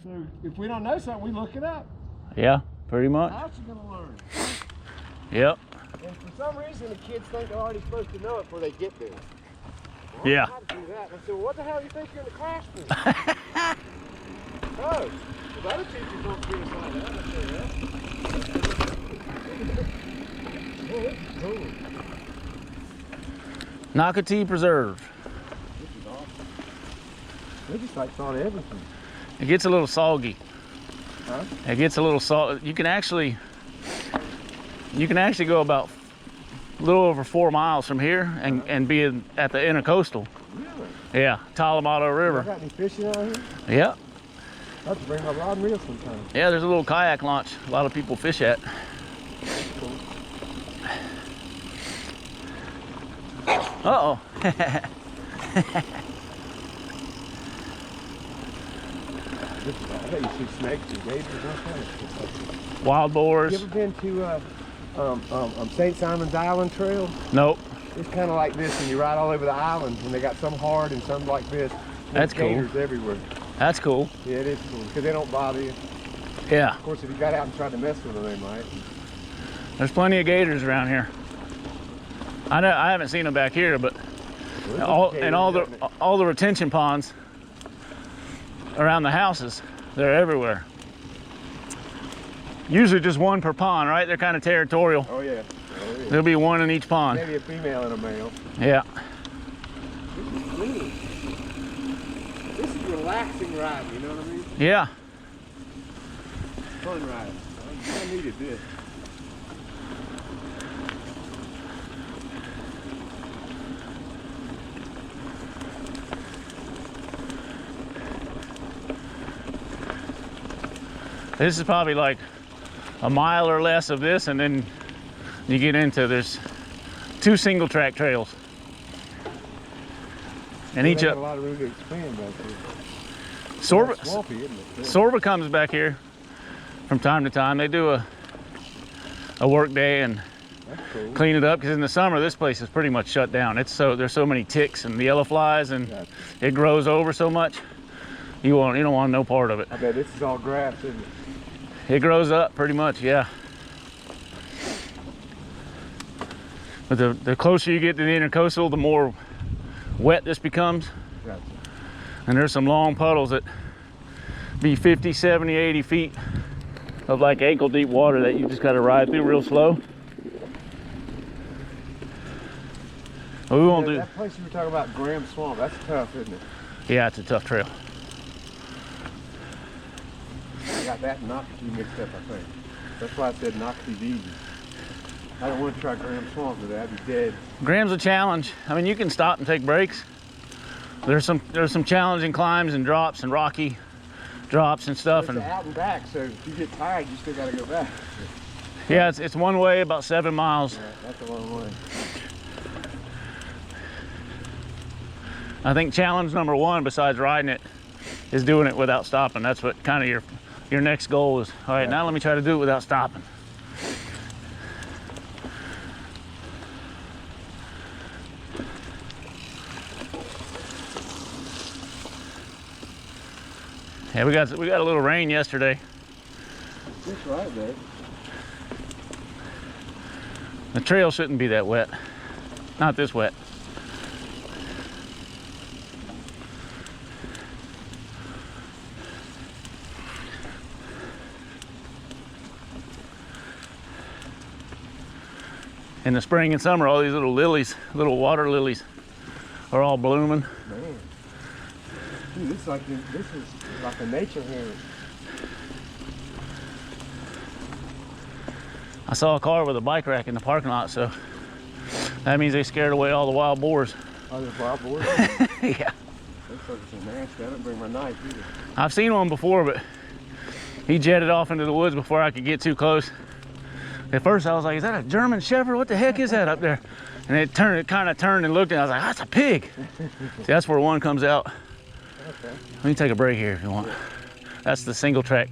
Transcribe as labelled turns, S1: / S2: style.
S1: So if we don't know something, we look it up.
S2: Yeah, pretty much.
S1: How else you gonna learn?
S2: Yep.
S1: And for some reason, the kids think they're already supposed to know it before they get there. Well,
S2: Yeah.
S1: I know how to do that. And I said, well, what the hell do you think you're in the class for? Oh, the other teachers don't treat us like that. I say, yeah. Oh, this is cool.
S2: Nocatee Preserve.
S1: This is awesome. They just like thought of everything.
S2: It gets a little soggy.
S1: Huh?
S2: It gets a little salt. You can actually go about a little over 4 miles from here and be at the intercoastal.
S1: Really?
S2: Yeah, Talamado River.
S1: Got any fishing out here?
S2: Yeah.
S1: I have to bring my rod and reel sometime.
S2: Yeah, there's a little kayak launch a lot of people fish at.
S1: Cool.
S2: Uh-oh.
S1: I bet you see snakes and gators and stuff.
S2: Wild boars.
S1: You ever been to St. Simon's Island Trail?
S2: Nope.
S1: It's kind of like this, and you ride all over the island, and they got some hard and some like this.
S2: That's cool.
S1: Gators everywhere.
S2: That's cool.
S1: Yeah, it is cool, because they don't bother you.
S2: Yeah.
S1: Of course, if you got out and tried to mess with them, they might.
S2: There's plenty of gators around here. I haven't seen them back here, but all the retention ponds around the houses, they're everywhere. Usually just one per pond, right? They're kind of territorial.
S1: Oh yeah. Oh, yeah.
S2: There'll be one in each pond.
S1: Maybe a female and a male.
S2: Yeah.
S1: This is clean. This is relaxing riding, you know what I mean?
S2: Yeah.
S1: Fun riding. I needed this.
S2: This is probably like a mile or less of this, and then you get into, there's 2 single track trails. And each
S1: got a lot of room to expand back here. Swampy, isn't it? Yeah.
S2: Sorba comes back here from time to time. They do a work day and
S1: Cool.
S2: clean it up, because in the summer this place is pretty much shut down. There's so many ticks and the yellow flies, and it grows over so much. You don't want no part of it.
S1: I bet this is all grass, isn't it?
S2: It grows up pretty much, yeah. But the closer you get to the intercoastal, the more wet this becomes.
S1: Gotcha.
S2: And there's some long puddles that be 50, 70, 80 feet of like ankle deep water that you just got to ride through real slow. But we won't do.
S1: That place you were talking about, Graham Swamp, that's tough, isn't it?
S2: Yeah, it's a tough trail.
S1: I got that and Nocatee mixed up, I think. That's why I said Nocatee's easy. I don't want to try Graham Swamp today, I'd be dead.
S2: Graham's a challenge. I mean, you can stop and take breaks. There's some challenging climbs and drops and rocky drops and stuff.
S1: It's out and back, so if you get tired, you still got to go back.
S2: Yeah, it's one way, about 7 miles.
S1: Yeah, that's a long way.
S2: I think challenge number 1, besides riding it, is doing it without stopping. That's what kind of your next goal is. All right, now let me try to do it without stopping. Yeah, we got a little rain yesterday.
S1: Just right there.
S2: The trail shouldn't be that wet. Not this wet. In the spring and summer, all these little lilies, little water lilies, are all blooming.
S1: Man. Dude, this is like a nature heritage.
S2: I saw a car with a bike rack in the parking lot, so that means they scared away all the wild boars.
S1: Oh, there's wild boars?
S2: Yeah.
S1: Those folks are nasty. I didn't bring my knife either.
S2: I've seen one before, but he jetted off into the woods before I could get too close. At first I was like, is that a German Shepherd? What the heck is that up there? And it kind of turned and looked, and I was like, that's a pig. See, that's where one comes out.
S1: Okay.
S2: Let me take a break here if you want. That's the single track